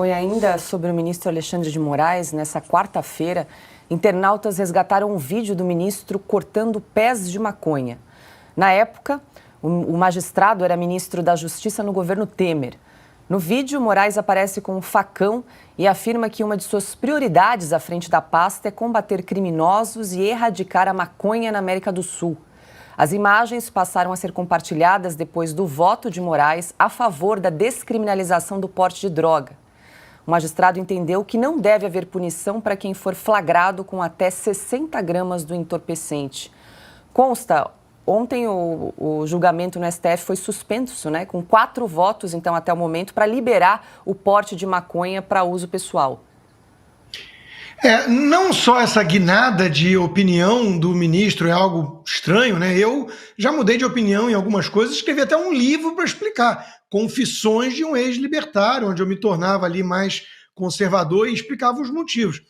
E ainda sobre o ministro Alexandre de Moraes, nessa quarta-feira, internautas resgataram um vídeo do ministro cortando pés de maconha. Na época, o magistrado era ministro da Justiça no governo Temer. No vídeo, Moraes aparece com um facão e afirma que uma de suas prioridades à frente da pasta é combater criminosos e erradicar a maconha na América do Sul. As imagens passaram a ser compartilhadas depois do voto de Moraes a favor da descriminalização do porte de droga. O magistrado entendeu que não deve haver punição para quem for flagrado com até 60 gramas do entorpecente. Consta, ontem o julgamento no STF foi suspenso, né, com 4 votos, então, até o momento, para liberar o porte de maconha para uso pessoal. Não só essa guinada de opinião do ministro é algo estranho, né? Eu já mudei de opinião em algumas coisas, escrevi até um livro para explicar, Confissões de um Ex-Libertário, onde eu me tornava ali mais conservador e explicava os motivos.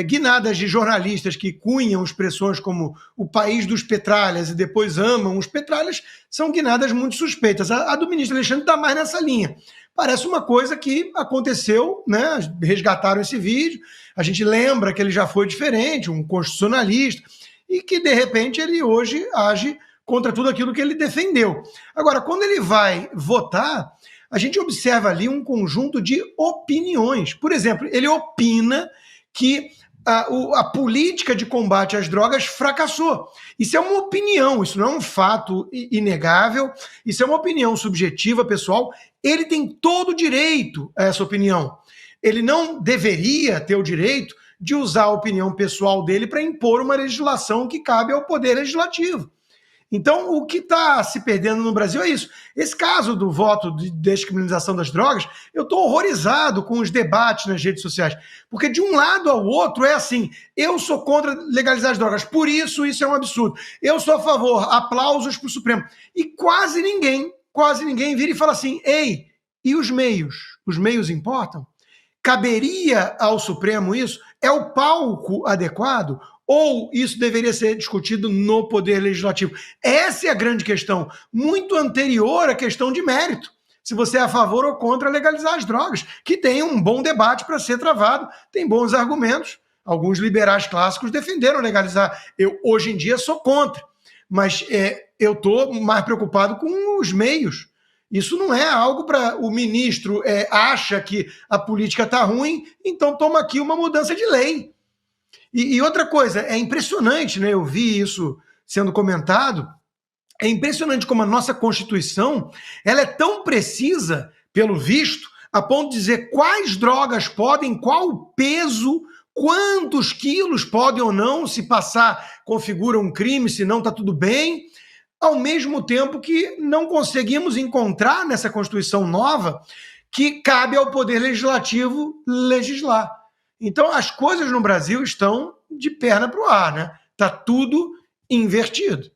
Guinadas de jornalistas que cunham expressões como o país dos petralhas e depois amam os petralhas, são guinadas muito suspeitas. A do ministro Alexandre está mais nessa linha. Parece uma coisa que aconteceu, né? Resgataram esse vídeo, a gente lembra que ele já foi diferente, um constitucionalista, e que, de repente, ele hoje age contra tudo aquilo que ele defendeu. Agora, quando ele vai votar, a gente observa ali um conjunto de opiniões. Por exemplo, ele opina que a política de combate às drogas fracassou. Isso é uma opinião, isso não é um fato inegável, isso é uma opinião subjetiva, pessoal. Ele tem todo o direito a essa opinião. Ele não deveria ter o direito de usar a opinião pessoal dele para impor uma legislação que cabe ao Poder Legislativo. Então, o que está se perdendo no Brasil é isso. Esse caso do voto de descriminalização das drogas, eu estou horrorizado com os debates nas redes sociais, porque de um lado ao outro é assim, eu sou contra legalizar as drogas, por isso é um absurdo. Eu sou a favor, aplausos para o Supremo. E quase ninguém vira e fala assim, ei, e os meios? Os meios importam? Caberia ao Supremo isso? É o palco adequado? Ou isso deveria ser discutido no Poder Legislativo? Essa é a grande questão, muito anterior à questão de mérito. Se você é a favor ou contra legalizar as drogas, que tem um bom debate para ser travado, tem bons argumentos. Alguns liberais clássicos defenderam legalizar. Eu, hoje em dia, sou contra. Mas eu estou mais preocupado com os meios. Isso não é algo para o ministro acha que a política está ruim, então toma aqui uma mudança de lei. E outra coisa, é impressionante, né? Eu vi isso sendo comentado, é impressionante como a nossa Constituição ela é tão precisa, pelo visto, a ponto de dizer quais drogas podem, qual o peso, quantos quilos podem ou não, se passar configura um crime, se não está tudo bem, ao mesmo tempo que não conseguimos encontrar nessa Constituição nova que cabe ao Poder Legislativo legislar. Então, as coisas no Brasil estão de perna para o ar, né? Está tudo invertido.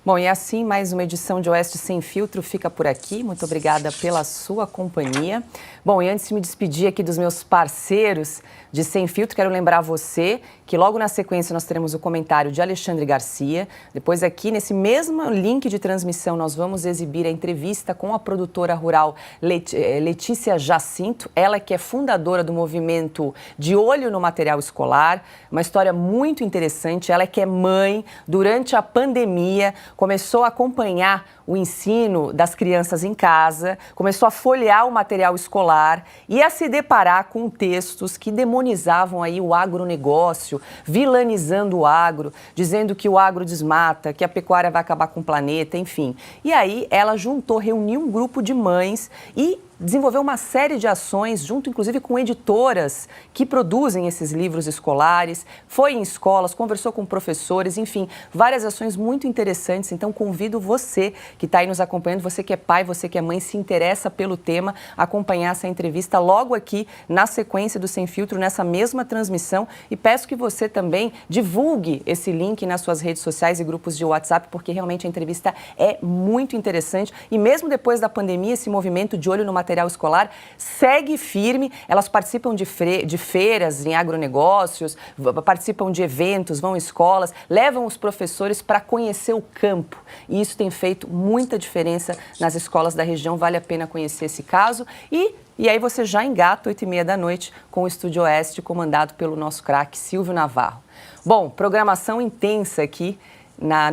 Bom, e assim, mais uma edição de Oeste Sem Filtro fica por aqui. Muito obrigada pela sua companhia. Bom, e antes de me despedir aqui dos meus parceiros de Sem Filtro, quero lembrar você que logo na sequência nós teremos o comentário de Alexandre Garcia. Depois aqui, nesse mesmo link de transmissão, nós vamos exibir a entrevista com a produtora rural Letícia Jacinto. Ela que é fundadora do movimento De Olho no Material Escolar. Uma história muito interessante. Ela que é mãe durante a pandemia, começou a acompanhar o ensino das crianças em casa, começou a folhear o material escolar e a se deparar com textos que demonizavam aí o agronegócio, vilanizando o agro, dizendo que o agro desmata, que a pecuária vai acabar com o planeta, enfim. E aí ela reuniu um grupo de mães e desenvolveu uma série de ações, junto inclusive com editoras que produzem esses livros escolares, foi em escolas, conversou com professores, enfim, várias ações muito interessantes. Então convido você que está aí nos acompanhando, você que é pai, você que é mãe, se interessa pelo tema, acompanhar essa entrevista logo aqui na sequência do Sem Filtro, nessa mesma transmissão, e peço que você também divulgue esse link nas suas redes sociais e grupos de WhatsApp, porque realmente a entrevista é muito interessante e mesmo depois da pandemia, esse movimento de olho no material escolar segue firme. Elas participam de feiras em agronegócios, participam de eventos, vão em escolas, levam os professores para conhecer o campo. E isso tem feito muita diferença nas escolas da região. Vale a pena conhecer esse caso. E E aí você já engata 8h30 da noite com o Estúdio Oeste, comandado pelo nosso craque Silvio Navarro. Bom, programação intensa aqui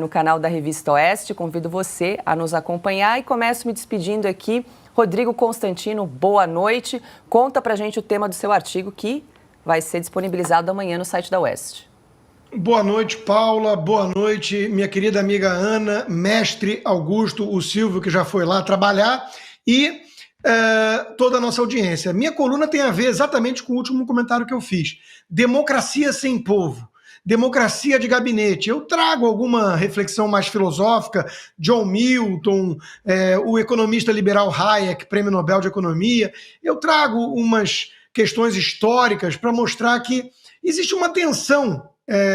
no canal da Revista Oeste. Convido você a nos acompanhar e começo me despedindo aqui. Rodrigo Constantino, boa noite. Conta pra gente o tema do seu artigo que vai ser disponibilizado amanhã no site da Oeste. Boa noite, Paula. Boa noite, minha querida amiga Ana, mestre Augusto, o Silvio, que já foi lá trabalhar, e toda a nossa audiência. Minha coluna tem a ver exatamente com o último comentário que eu fiz. Democracia sem povo. Democracia de gabinete. Eu trago alguma reflexão mais filosófica, John Milton, o economista liberal Hayek, Prêmio Nobel de Economia. Eu trago umas questões históricas para mostrar que existe uma tensão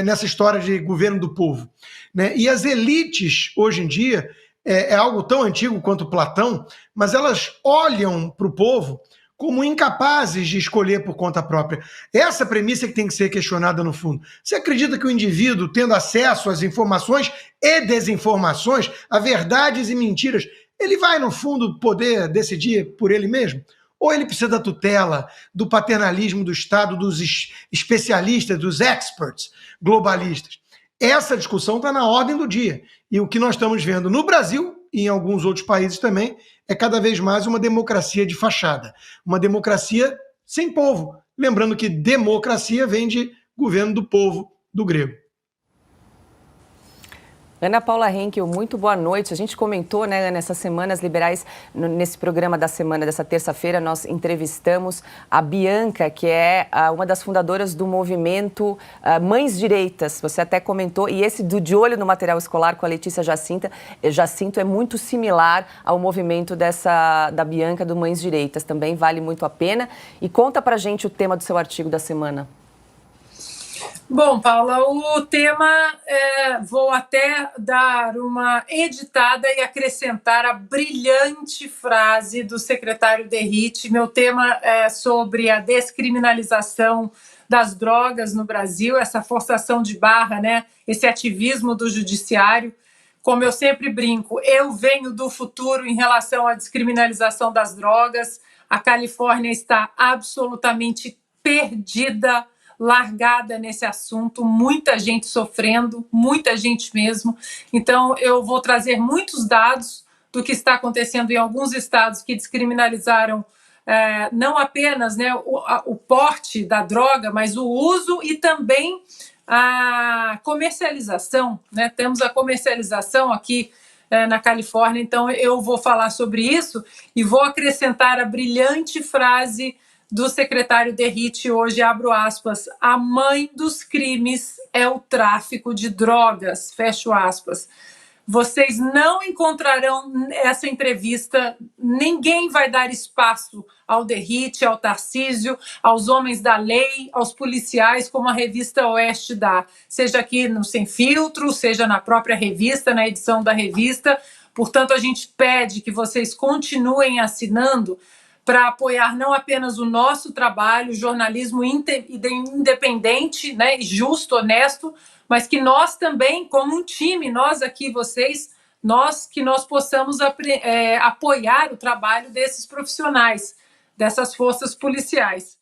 nessa história de governo do povo, né? E as elites, hoje em dia, é algo tão antigo quanto Platão, mas elas olham para o povo como incapazes de escolher por conta própria. Essa premissa que tem que ser questionada no fundo. Você acredita que o indivíduo, tendo acesso às informações e desinformações, a verdades e mentiras, ele vai, no fundo, poder decidir por ele mesmo? Ou ele precisa da tutela, do paternalismo do Estado, dos especialistas, dos experts globalistas? Essa discussão está na ordem do dia. E o que nós estamos vendo no Brasil e em alguns outros países também é cada vez mais uma democracia de fachada. Uma democracia sem povo. Lembrando que democracia vem de governo do povo, do grego. Ana Paula Henkel, muito boa noite. A gente comentou, né, nessas semanas liberais, nesse programa da semana dessa terça-feira, nós entrevistamos a Bianca, que é uma das fundadoras do movimento Mães Direitas. Você até comentou, e esse do De Olho no Material Escolar com a Letícia Jacinto é muito similar ao movimento da Bianca do Mães Direitas. Também vale muito a pena. E conta pra gente o tema do seu artigo da semana. Bom, Paula, o tema, vou até dar uma editada e acrescentar a brilhante frase do secretário Derrite. Meu tema é sobre a descriminalização das drogas no Brasil, essa forçação de barra, né? Esse ativismo do judiciário. Como eu sempre brinco, eu venho do futuro em relação à descriminalização das drogas. A Califórnia está absolutamente perdida, largada nesse assunto, muita gente sofrendo, muita gente mesmo. Então, eu vou trazer muitos dados do que está acontecendo em alguns estados que descriminalizaram não apenas, né, o porte da droga, mas o uso e também a comercialização, né? Temos a comercialização aqui na Califórnia, então eu vou falar sobre isso e vou acrescentar a brilhante frase do secretário Derrite hoje, abro aspas, a mãe dos crimes é o tráfico de drogas, fecho aspas. Vocês não encontrarão essa entrevista, ninguém vai dar espaço ao Derrite, ao Tarcísio, aos homens da lei, aos policiais, como a revista Oeste dá, seja aqui no Sem Filtro, seja na própria revista, na edição da revista. Portanto, a gente pede que vocês continuem assinando para apoiar não apenas o nosso trabalho, jornalismo independente, né, justo, honesto, mas que nós também, como um time, nós aqui, vocês, nós possamos apoiar o trabalho desses profissionais, dessas forças policiais.